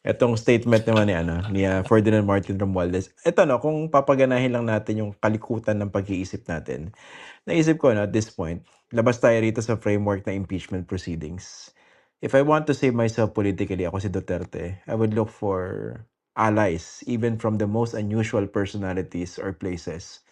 Etong statement naman ni Ferdinand Martin Romualdez, eto kung papaganahin lang natin yung kalikutan ng pag-iisip natin, naisip ko at this point, labas tayo rito sa framework ng impeachment proceedings. If I want to save myself politically, ako si Duterte, I would look for allies, even from the most unusual personalities or places.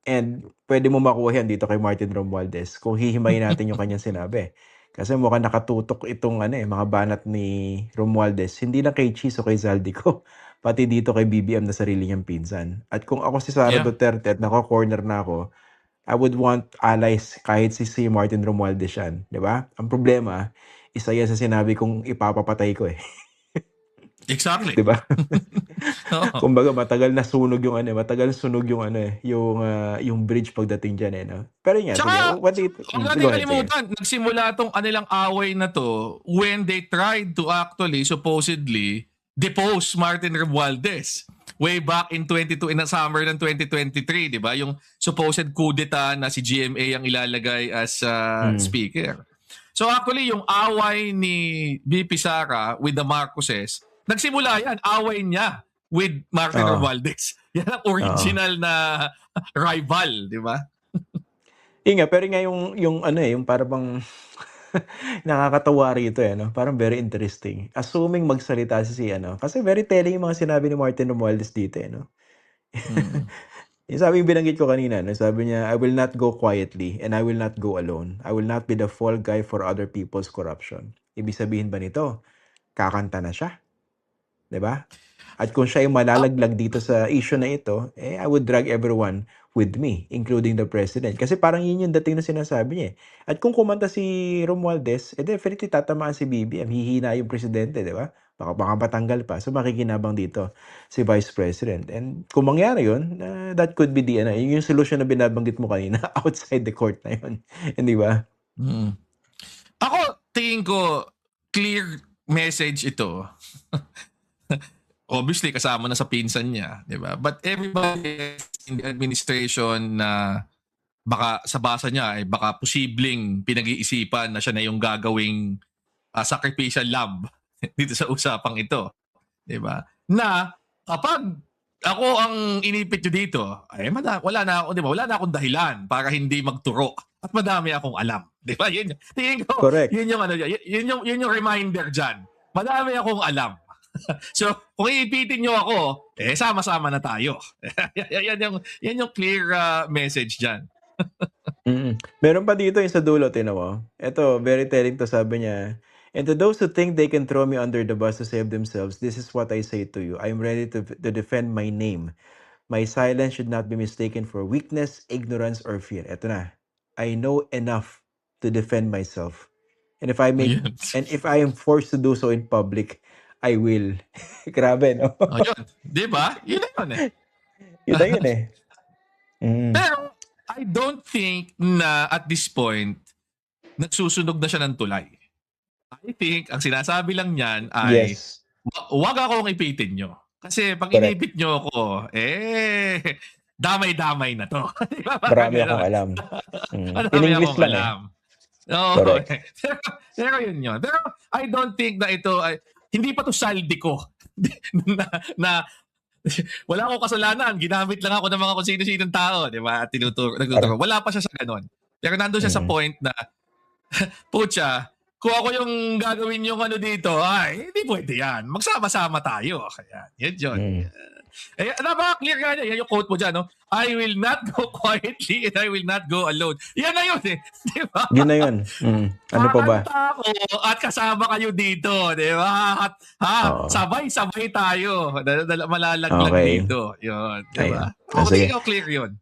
And pwede mo makuha yan dito kay Martin Romualdez kung hihimayin natin yung kanyang sinabi. Kasi mukhang nakatutok itong mga banat ni Romualdez, hindi lang kay Cheese o kay Zaldico, pati dito kay BBM na sarili niyang pinsan. At kung ako si Sara Yeah. Duterte at naka-corner na ako, I would want allies kahit si Martin Romualdez yan, di ba? Ang problema, isa yan sa sinabi kong ipapapatay ko eh. Exactly. Di ba? Oo. Kumbaga matagal na sunog yung matagal sunog yung bridge pagdating diyan no. Pero yan, sige. Tsaka, What do you huwag natin go ahead, sige. kalimutan, nagsimula tong kanilang away na to when they tried to actually, supposedly, depose Martin Romualdez way back in in the summer ng 2023, di ba? Yung supposed coup d'etat na si GMA ang ilalagay as speaker. So actually, yung away ni VP Sara with the Marcoses, nagsimula yan, away niya with Martin Romualdez. Yan ang original na rival, di ba? Pero nga yung parang bang nakakatawa rito no. Parang very interesting. Assuming magsalita si kasi very telling yung mga sinabi ni Martin Romualdez dito no. Yung sabi yung binanggit ko kanina, no? Sabi niya, I will not go quietly and I will not go alone. I will not be the fall guy for other people's corruption. Ibig sabihin ba nito, kakanta na siya? 'Di ba? At kung siya yung malalaglag dito sa issue na ito, I would drag everyone with me, including the president. Kasi parang yun yung dating na sinasabi niya. At kung kumanta si Romualdez, definitely tatamaan si BBM. Hihina yung presidente, di ba? Baka patanggal pa. So makikinabang dito si Vice President. And kung mangyari yun, that could be yung solution na binabanggit mo kanina outside the court na yun. Hindi ba? Ako, tingin ko, clear message ito. Obviously, kasama na sa pinsan niya, di ba? But everybody in the administration na baka sa basa niya ay baka posibleng pinag-iisipan na siya na yung gagawing sacrificial lamb dito sa usapang ito. Di ba? Na kapag ako ang inipit nyo dito, ay wala na ako, di ba? Wala na akong dahilan para hindi magturo at madami akong alam. Di ba? Yun, tingin ko, Correct. yun yung reminder dyan. Madami akong alam. So, kung iipitin nyo ako, sama-sama na tayo. yan yung clear message dyan. Meron pa dito yung sa dulo, mo. Ito, very telling to, sabi niya, and to those who think they can throw me under the bus to save themselves, this is what I say to you. I'm ready to defend my name. My silence should not be mistaken for weakness, ignorance, or fear. Ito na. I know enough to defend myself. And if I am forced to do so in public, I will. Grabe, no? Ayun. Di ba? Yun na yun Yun na yun Pero, I don't think na at this point, nagsusunog na siya ng tulay. I think, ang sinasabi lang niyan ay, yes. Wag akong ipitin nyo. Kasi pag Correct. inipit nyo ako, damay-damay na to. Marami akong alam. In English lang alam. No, pero yun. Pero I don't think na ito ay, hindi pa to saldi ko na wala akong kasalanan, ginamit lang ako ng mga kung sino-sinong tao, di ba? Nagtuturo. Wala pa siya sa ganun. Pero nandun siya sa point na, pucha, kung ako yung gagawin yung dito, ay, hindi pwede yan. Magsama-sama tayo. Kaya, yun. Napaka-clear nga niya. Yan yung quote mo dyan, no? I will not go quietly and I will not go alone. Yan na yun Di ba? Yun na yun. Ano pa ba? Kakanta ako at kasama kayo dito. Di ba? Sabay-sabay tayo. Malalaglag dito. Yun. Di ba? Ikaw clear yun.